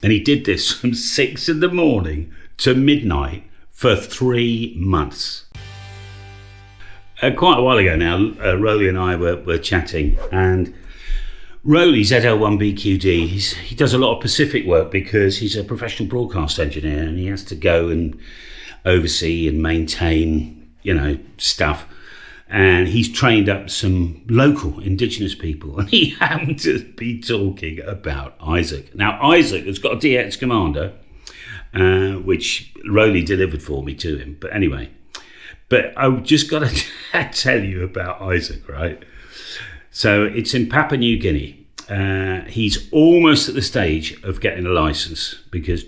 And he did this from 6 in the morning to midnight for 3 months. Quite a while ago now, Rowley and I were chatting, and Rowley's ZL1BQD. He does a lot of Pacific work because he's a professional broadcast engineer, and he has to go and oversee and maintain, stuff. And he's trained up some local Indigenous people, and he happened to be talking about Isaac. Now, Isaac has got a DX Commander, which Rowley delivered for me to him. But anyway, I've just got to tell you about Isaac, right? So it's in Papua New Guinea. He's almost at the stage of getting a license because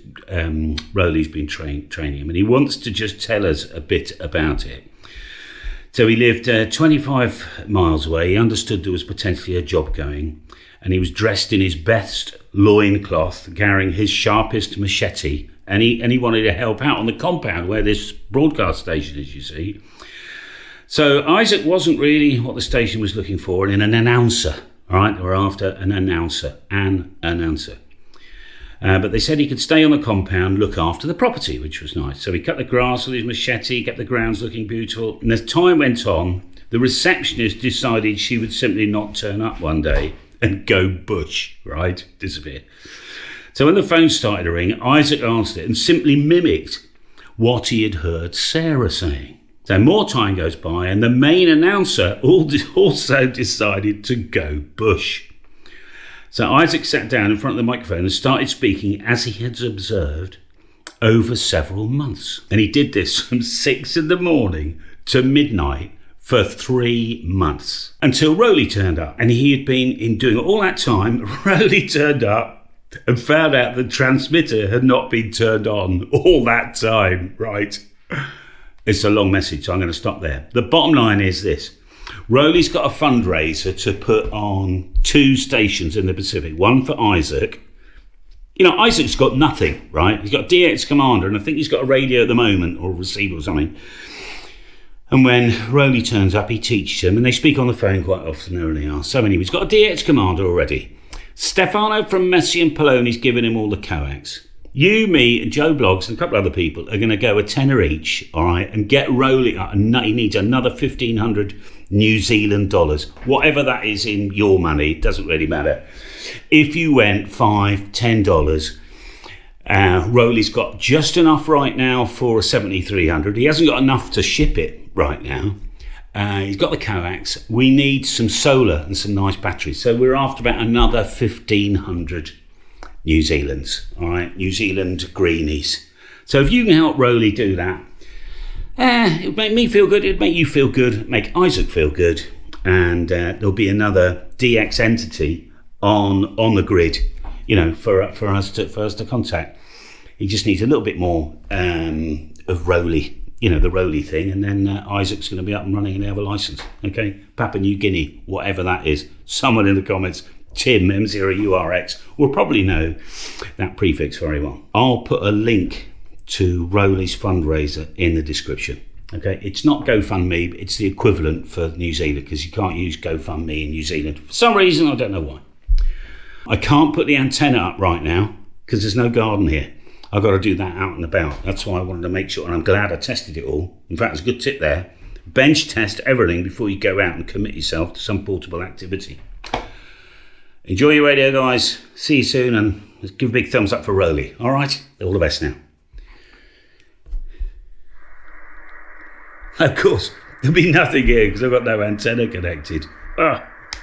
Rowley's been training him, and he wants to just tell us a bit about it. So he lived 25 miles away. He understood there was potentially a job going, and he was dressed in his best loincloth, carrying his sharpest machete, and he wanted to help out on the compound where this broadcast station is, you see. So Isaac wasn't really what the station was looking for in an announcer, all right? They were after an announcer. But they said he could stay on the compound, look after the property, which was nice. So he cut the grass with his machete, kept the grounds looking beautiful. And as time went on, the receptionist decided she would simply not turn up one day and go bush, right? Disappear. So when the phone started to ring, Isaac answered it and simply mimicked what he had heard Sarah saying. So more time goes by, and the main announcer also decided to go bush. So Isaac sat down in front of the microphone and started speaking as he had observed over several months. And he did this from 6 in the morning to midnight for 3 months until Rowley turned up. And he had been doing all that time. Rowley turned up and found out the transmitter had not been turned on all that time, right? It's a long message, so I'm going to stop there. The bottom line is this. Rowley's got a fundraiser to put on 2 stations in the Pacific, one for Isaac. Isaac's got nothing, right? He's got a DX Commander, and I think he's got a radio at the moment, or a receiver or something. And when Rowley turns up, he teaches him, and they speak on the phone quite often, they really are. So anyway, he's got a DX Commander already. Stefano from Messi and Poloni's giving him all the coax. You, me, and Joe Bloggs and a couple of other people are going to go a tenner each, all right, and get Rowley up. And he needs another 1,500 New Zealand dollars. Whatever that is in your money, it doesn't really matter. If you went $5, $10, Rowley's got just enough right now for a 7,300. He hasn't got enough to ship it right now. He's got the coax. We need some solar and some nice batteries. So we're after about another 1,500 New Zealands, all right, New Zealand greenies. So if you can help Rowley do that, it'll make me feel good, it'll make you feel good, make Isaac feel good, and there'll be another DX entity on the grid, for us to contact. He just needs a little bit more of Rowley, the Rowley thing, and then Isaac's going to be up and running and have a license. Okay, Papua New Guinea, whatever that is. Someone in the comments, Tim M0URX, will probably know that prefix very well. I'll put a link to Rowley's fundraiser in the description. Okay, it's not GoFundMe, it's the equivalent for New Zealand, because you can't use GoFundMe in New Zealand for some reason. I don't know why. I can't put the antenna up right now because there's no garden here. I've got to do that out and about. That's why I wanted to make sure, and I'm glad I tested it all. In fact, it's a good tip there. Bench test everything before you go out and commit yourself to some portable activity. Enjoy your radio, guys. See you soon, and give a big thumbs up for Rowley. All right? All the best now. Of course, there'll be nothing here because I've got no antenna connected.